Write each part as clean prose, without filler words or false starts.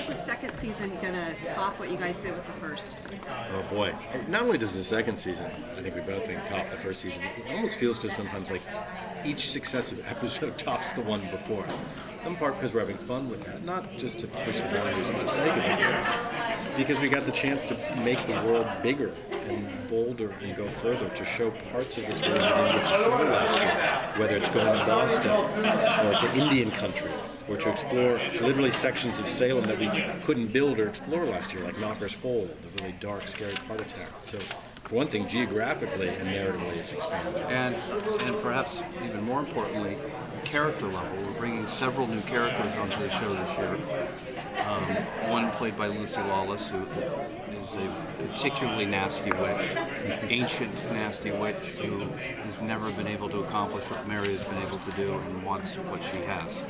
the second season going to top what you guys did with the first? Oh boy. Not only does the second season, I think we both think, top the first season, it almost feels to us sometimes like each successive episode tops the one before. In part because we're having fun with that, not just to push the boundaries for the sake of it, but because we got the chance to make the world bigger and bolder and go further, to show parts of this world we didn't get to show last year, whether it's going to Boston or to Indian country, or to explore literally sections of Salem that we couldn't build or explore last year, like Knocker's Hole, the really dark, scary part of town. So, for one thing, geographically and narratively, it's expanded. And perhaps even more importantly, character level. We're bringing several new characters onto the show this year. One played by Lucy Lawless, who is a particularly nasty witch, ancient nasty witch who has never been able to accomplish what Mary has been able to do and wants what she has.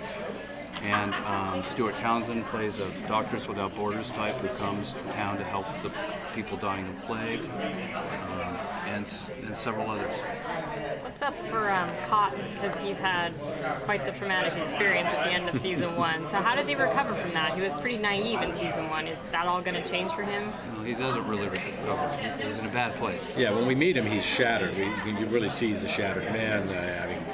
And Stuart Townsend plays a Doctors Without Borders type who comes to town to help the people dying of plague, and several others. What's up for Cotton? Because he's had quite the traumatic experience at the end of season 1. So how does he recover from that? He was pretty naive in season 1. Is that all going to change for him? No, he doesn't really recover. He's in a bad place. Yeah, when we meet him, he's shattered. You really see he's a shattered man, having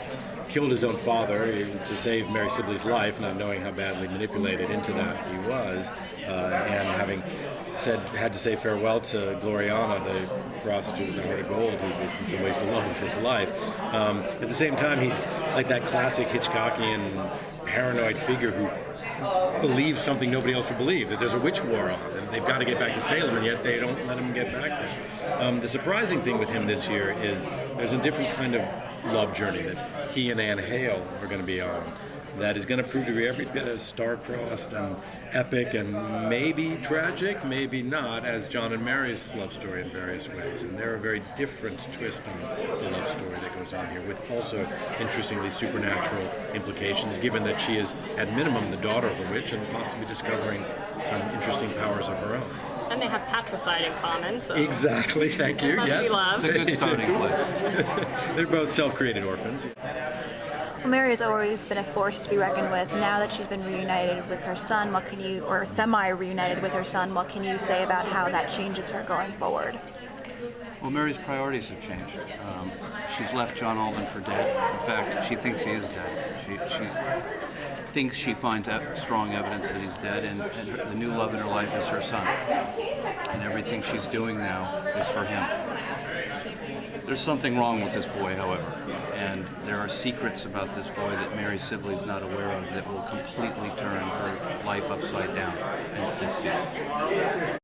killed his own father to save Mary Sibley's life, not knowing how badly manipulated into that he was, and having had to say farewell to Gloriana, the prostitute with the heart of gold, who was in some ways the love of his life. At the same time, he's like that classic Hitchcockian paranoid figure who believes something nobody else would believe, that there's a witch war on, and they've got to get back to Salem, and yet they don't let him get back there. The surprising thing with him this year is there's a different kind of love journey that he and Anne Hale are going to be on, that is going to prove to be every bit as star-crossed and epic and maybe tragic, maybe not, as John and Mary's love story in various ways. And they're a very different twist on the love story that goes on here, with also, interestingly, supernatural implications, given that she is, at minimum, the daughter of a witch and possibly discovering some interesting powers of her own. And they have patricide in common. So exactly, thank you. Yes, love. It's a good starting place. They're both self-created orphans. Well, Mary has always been a force to be reckoned with. Now that she's been reunited with her son, or semi-reunited with her son, what can you say about how that changes her going forward? Well, Mary's priorities have changed. She's left John Alden for dead. In fact, she thinks he is dead. She thinks she finds out strong evidence that he's dead, and the new love in her life is her son. And everything she's doing now is for him. There's something wrong with this boy, however, and there are secrets about this boy that Mary Sibley is not aware of that will completely turn her life upside down in this season.